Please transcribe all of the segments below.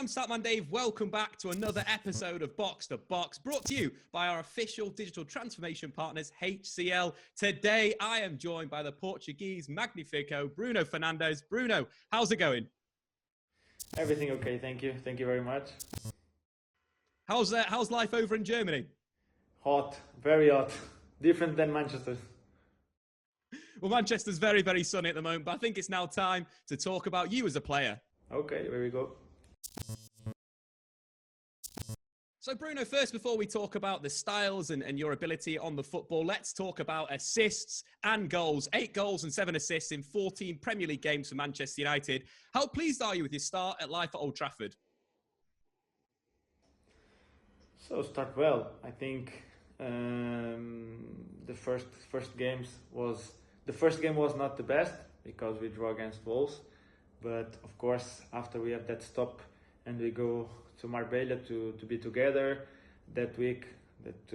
I'm Statman Dave. Welcome back to another episode of Box to Box, brought to you by our official digital transformation partners, HCL. Today, I am joined by the Portuguese Magnifico, Bruno Fernandes. Bruno, how's it going? Everything okay, thank you. Thank you very much. How's life over in Germany? Hot, very hot. Different than Manchester. Well, Manchester's very, very sunny at the moment, but I think it's now time to talk about you as a player. Okay, here we go. So, Bruno, first, before we talk about the styles and your ability on the football, let's talk about assists and goals. 8 goals and 7 assists in 14 Premier League games for Manchester United. How pleased are you with your start at life at Old Trafford? So, start well. I think the first game was not the best because we drew against Wolves. But, of course, after we have that stop and we go to Marbella to be together that week, that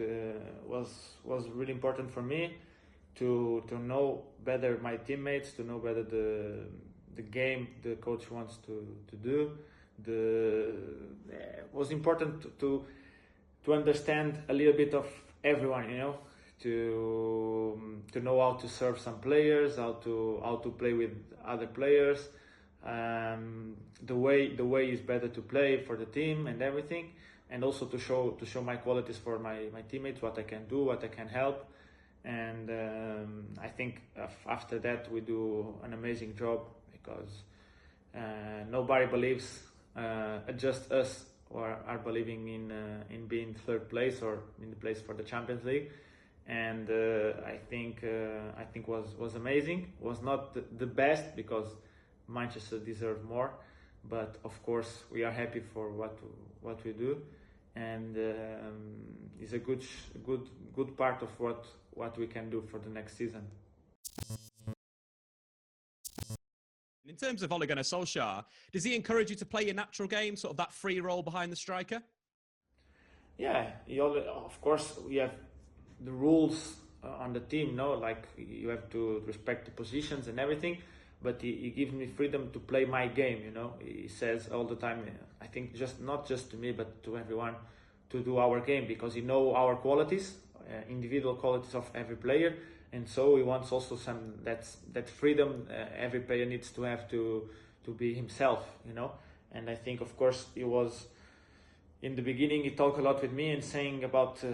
was really important for me to know better my teammates, to know better the game the coach wants to do. It was important to understand a little bit of everyone, to know how to serve some players, how to play with other players. The way is better to play for the team and everything, and also to show my qualities for my teammates, what I can do, what I can help, and I think after that we do an amazing job because nobody believes, just us are believing in being third place or in the place for the Champions League, and I think was amazing. Was not the best because Manchester deserved more, but of course we are happy for what we do, and it's a good part of what we can do for the next season. In terms of Ole Gunnar Solskjaer, does he encourage you to play your natural game, sort of that free role behind the striker? Yeah, of course we have the rules on the team, like you have to respect the positions and everything. But he gives me freedom to play my game, He says all the time, I think not just to me, but to everyone, to do our game because he knows our qualities, individual qualities of every player, and so he wants also that freedom every player needs to have to be himself, And I think, of course, he was. In the beginning, he talked a lot with me and saying about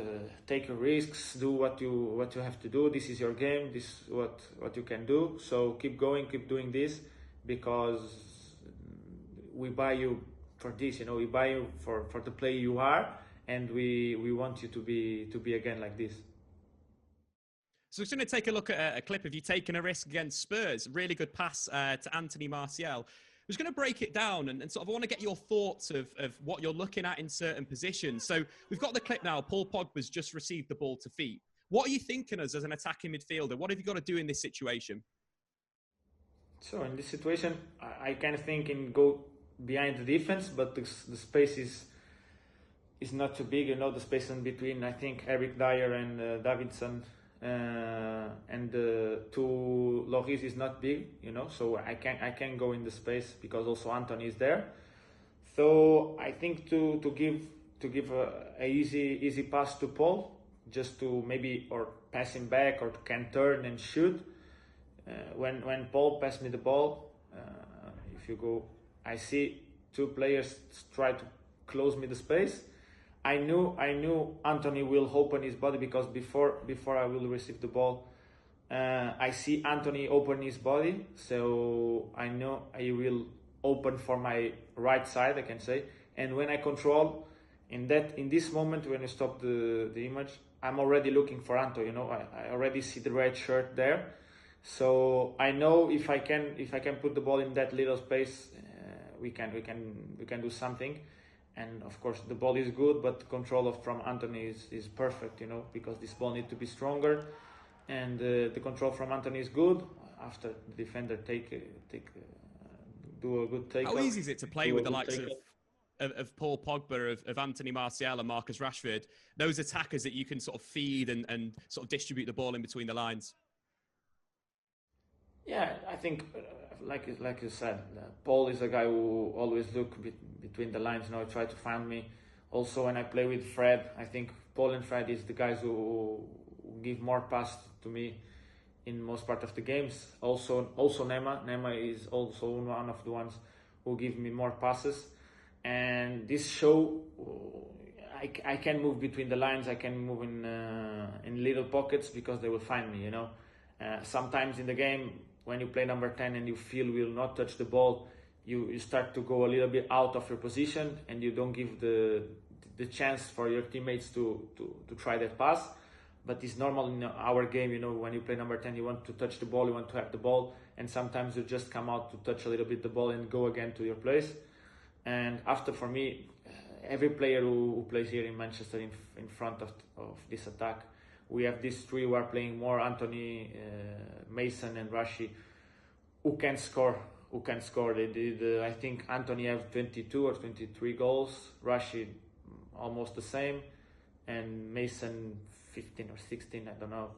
take your risks, do what you have to do. This is your game. This is what you can do. So keep going, keep doing this, because we buy you for this. We buy you for the player you are, and we want you to be again like this. So we're going to take a look at a clip of you taking a risk against Spurs. Really good pass to Anthony Martial. I was going to break it down and sort of I want to get your thoughts of what you're looking at in certain positions. So we've got the clip now. Paul Pogba's just received the ball to feet. What are you thinking as an attacking midfielder? What have you got to do in this situation? So in this situation, I kind of think in go behind the defense, but the space is not too big. The space in between, I think, Eric Dyer and Davidson and to Loris is not big, so I can go in the space because also Anthony is there. So I think to give a easy pass to Paul, just to maybe or pass him back or can turn and shoot. When Paul passed me the ball, if you go, I see 2 players try to close me the space. I knew Anthony will open his body because before I will receive the ball, I see Anthony open his body, so I know I will open for my right side, I can say. And when I control, in this moment when you stop the image, I'm already looking for Anto. I already see the red shirt there, so I know if I can put the ball in that little space, we can do something. And of course the ball is good, but control from Anthony is perfect, because this ball needs to be stronger, and the control from Anthony is good. After the defender do a good take. How easy is it to play with the likes of Paul Pogba, of Anthony Martial and Marcus Rashford, those attackers that you can sort of feed and sort of distribute the ball in between the lines? Yeah, I think, like you said, Paul is a guy who always look between the lines. Try to find me. Also, when I play with Fred, I think Paul and Fred is the guys who give more pass to me in most part of the games. Also Nema is also one of the ones who give me more passes. And this show, I can move between the lines. I can move in little pockets because they will find me. Sometimes in the game when you play number 10 and you feel you will not touch the ball, you start to go a little bit out of your position and you don't give the chance for your teammates to try that pass. But it's normal in our game, when you play number 10, you want to touch the ball, you want to have the ball, and sometimes you just come out to touch a little bit the ball and go again to your place. And after, for me, every player who plays here in Manchester in front of this attack, we have these three who are playing more, Anthony, Mason and Rashi, who can score. They did, I think Anthony have 22 or 23 goals, Rashi almost the same, and Mason 15 or 16, I don't know.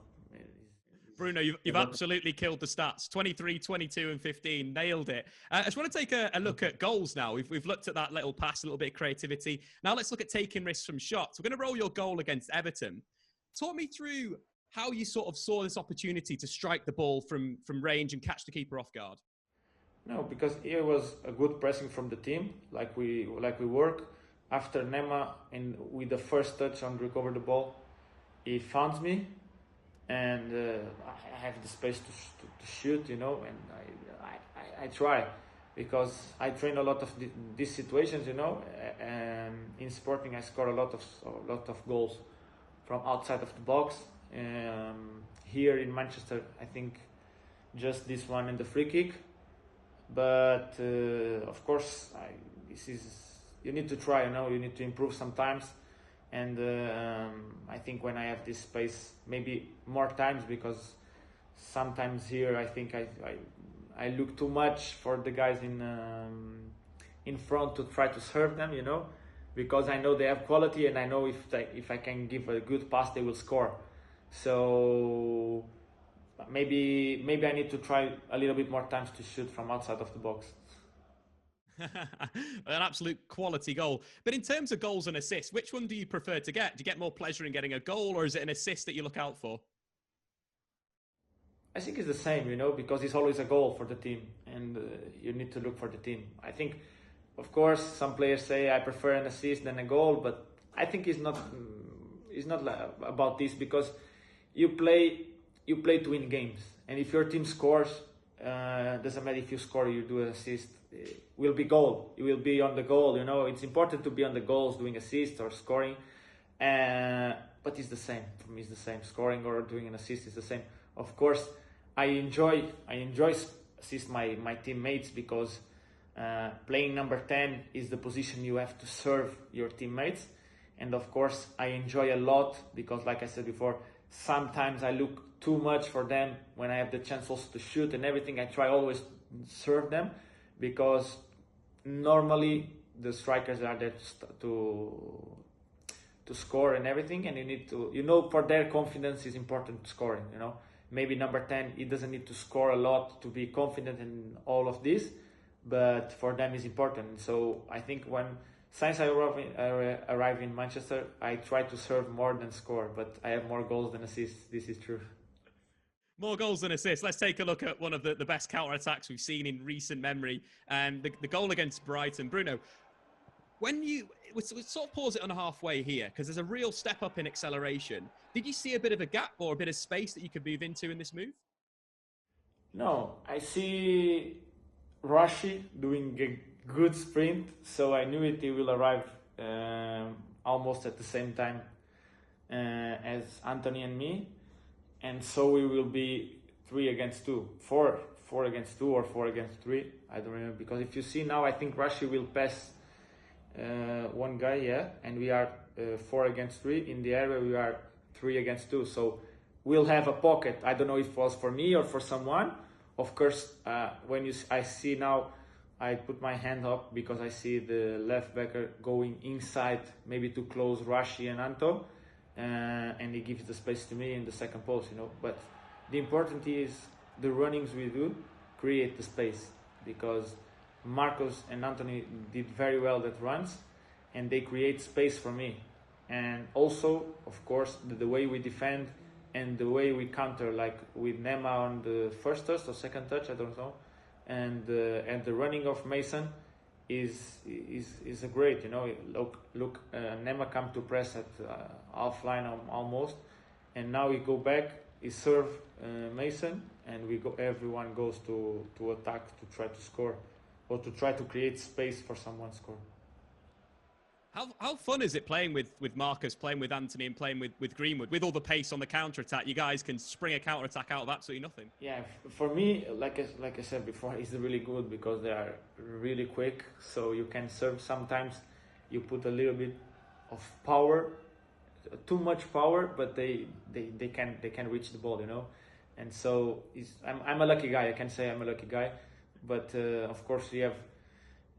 Bruno, you've absolutely killed the stats. 23, 22 and 15, nailed it. I just want to take a look at goals now. We've looked at that little pass, a little bit of creativity. Now let's look at taking risks from shots. We're going to roll your goal against Everton. Talk me through how you sort of saw this opportunity to strike the ball from range and catch the keeper off guard. No, because here was a good pressing from the team, like we work. After Nema, and with the first touch on recover the ball, he found me, and I have the space to shoot, and I try, because I train a lot of these situations, and in Sporting I score a lot of goals from outside of the box. Here in Manchester, I think just this one and the free kick, but of course you need to try, you need to improve sometimes. And I think when I have this space, maybe more times, because sometimes here I think I look too much for the guys in front to try to serve them, because I know they have quality, and I know if I can give a good pass, they will score. So maybe I need to try a little bit more times to shoot from outside of the box. An absolute quality goal. But in terms of goals and assists, which one do you prefer to get? Do you get more pleasure in getting a goal, or is it an assist that you look out for? I think it's the same, because it's always a goal for the team, and you need to look for the team. I think, of course, some players say I prefer an assist than a goal, but I think it's not about this, because you play to win games, and if your team scores, doesn't matter if you score or you do an assist, will be goal. It will be on the goal. It's important to be on the goals, doing assists or scoring. But it's the same for me. It's the same. Scoring or doing an assist is the same. Of course, I enjoy assist my teammates, because playing number 10 is the position you have to serve your teammates. And of course, I enjoy a lot, because, like I said before, sometimes I look too much for them when I have the chance also to shoot and everything. I try always to serve them, because normally the strikers are there to score and everything, and you need to, for their confidence is important scoring, Maybe number 10, he doesn't need to score a lot to be confident in all of this, but for them it's important. So I think since I arrived in Manchester, I try to serve more than score, but I have more goals than assists. This is true. More goals than assists. Let's take a look at one of the best counter-attacks we've seen in recent memory, and the goal against Brighton. Bruno, we sort of pause it on halfway here, because there's a real step up in acceleration. Did you see a bit of a gap or a bit of space that you could move into in this move? No, I see Rashi doing a good sprint, so I knew he will arrive almost at the same time as Anthony and me. And so we will be 4 against 2, or 4 against 3. I don't remember, because if you see now, I think Rashi will pass one guy, and we are 4 against 3. In the area, we are 3 against 2. So we'll have a pocket. I don't know if it was for me or for someone. Of course, I see now, I put my hand up because I see the left backer going inside, maybe to close Rashi and Anto. And he gives the space to me in the second post, But the important is the runnings we do create the space, because Marcus and Anthony did very well that runs, and they create space for me. And also, of course, the way we defend and the way we counter, like with Nema on the first touch or second touch, I don't know, and the running of Mason is a great, you know. Look, Nema come to press at half line almost, and now we go back, he serve Mason, and everyone goes to attack to try to score, or to try to create space for someone to score. How fun is it playing with Marcus, playing with Anthony, and playing with Greenwood, with all the pace on the counter-attack? You guys can spring a counter-attack out of absolutely nothing. Yeah, for me, like I said before, it's really good because they are really quick, so you can serve. Sometimes you put a little bit of power, too much power, but they can reach the ball, you know. And so I'm a lucky guy. I can say I'm a lucky guy, but of course we have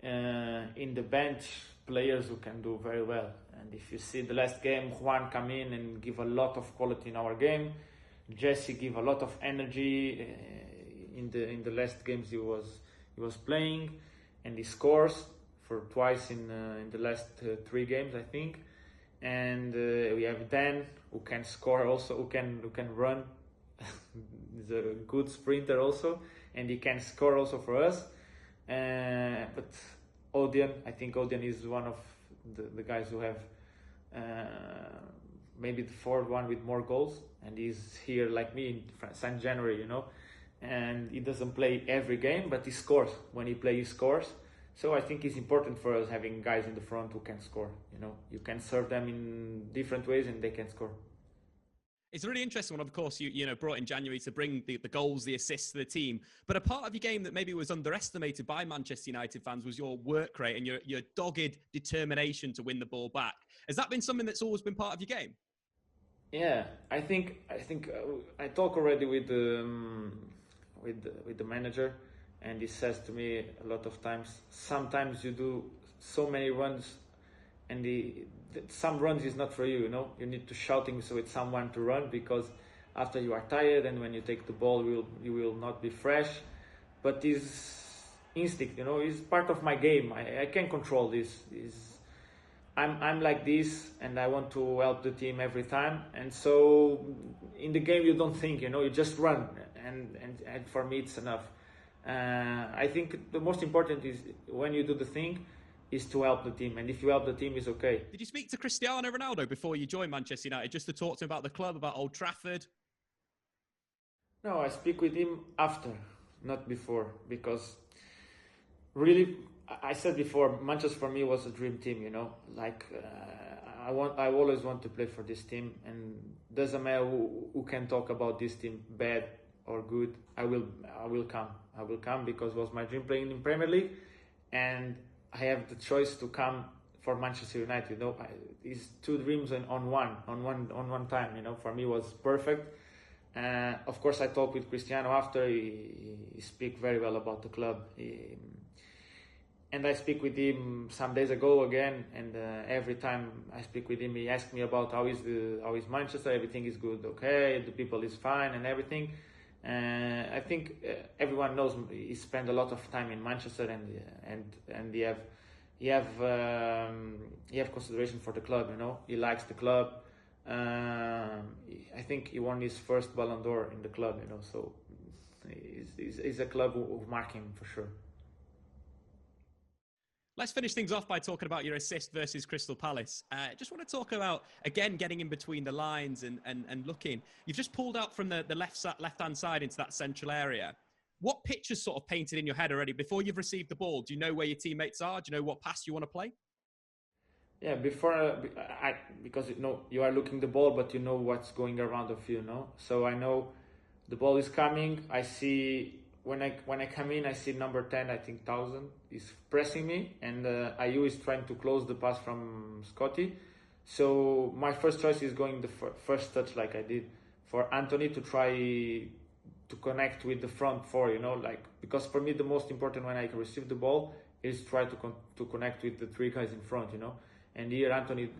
in the bench players who can do very well. And if you see the last game, Juan come in and give a lot of quality in our game. Jesse give a lot of energy in the last games he was playing, and he scores for twice in the last 3 games, I think. And we have Dan, who can score also, who can run. He's a good sprinter also, and he can score also for us. But Odion, I think Odion is one of the guys who have maybe the fourth one with more goals, and he's here like me in St. January, you know, and he doesn't play every game, but he scores. When he plays, he scores. So I think it's important for us having guys in the front who can score. You know, you can serve them in different ways and they can score. It's a really interesting one, of course, you know, brought in January to bring the goals, the assists to the team. But a part of your game that maybe was underestimated by Manchester United fans was your work rate and your dogged determination to win the ball back. Has that been something that's always been part of your game? Yeah, I think I talk already with the manager, and he says to me a lot of times, sometimes you do so many runs, and some runs is not for you, you know. You need to shouting so it's someone to run, because after you are tired and when you take the ball you will not be fresh. But this instinct, you know, is part of my game. I can control this. I'm like this, and I want to help the team every time. And so in the game you don't think, you know, you just run, and for me it's enough. I think the most important is when you do the thing is to help the team, and if you help the team, it's okay. Did you speak to Cristiano Ronaldo before you joined Manchester United, just to talk to him about the club, about Old Trafford? No, I speak with him after, not before, because really, I said before, Manchester for me was a dream team, you know. Like I always want to play for this team, and doesn't matter who can talk about this team, bad or good. I will come because it was my dream playing in Premier League, and I have the choice to come for Manchester United. You know, it's 2 dreams on one time. You know, for me it was perfect. Of course, I talked with Cristiano after. He speak very well about the club. And I speak with him some days ago again. And every time I speak with him, he asks me about how is Manchester. Everything is good, okay. The people is fine and everything. I think everyone knows he spent a lot of time in Manchester, and he have consideration for the club. You know, he likes the club. I think he won his first Ballon d'Or in the club. You know, so it's a club who mark him for sure. Let's finish things off by talking about your assist versus Crystal Palace. Just want to talk about, again, getting in between the lines and looking. You've just pulled out from the left-hand side into that central area. What pictures sort of painted in your head already before you've received the ball? Do you know where your teammates are? Do you know what pass you want to play? Yeah, before because you know you are looking the ball, but you know what's going around of you, no? So I know the ball is coming. I see when I come in, I see number 10. I think 1000 is pressing me, and Ayew is trying to close the pass from Scotty. So my first choice is going the first touch, like I did for Anthony, to try to connect with the front 4. You know, like, because for me the most important when I receive the ball is try to connect with the 3 guys in front. You know. And here Anthony,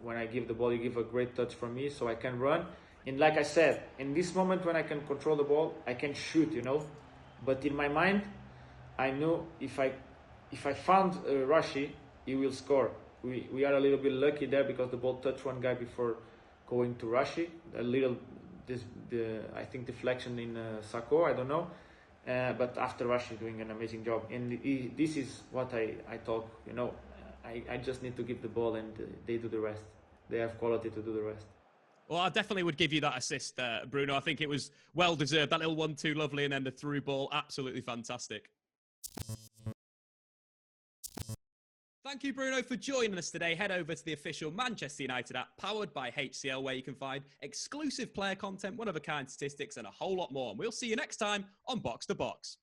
when I give the ball, he give a great touch for me, so I can run. And like I said, in this moment when I can control the ball, I can shoot, you know. But in my mind, I knew if I found Rashi, he will score. We are a little bit lucky there because the ball touched one guy before going to Rashi. A little, I think deflection in Sako, I don't know. But after Rashi doing an amazing job. And this is what I talk, you know. I just need to give the ball and they do the rest. They have quality to do the rest. Well, I definitely would give you that assist, Bruno. I think it was well-deserved. That little 1-2, lovely, and then the through ball, absolutely fantastic. Thank you, Bruno, for joining us today. Head over to the official Manchester United app, powered by HCL, where you can find exclusive player content, one-of-a-kind statistics, and a whole lot more. And we'll see you next time on Box to Box.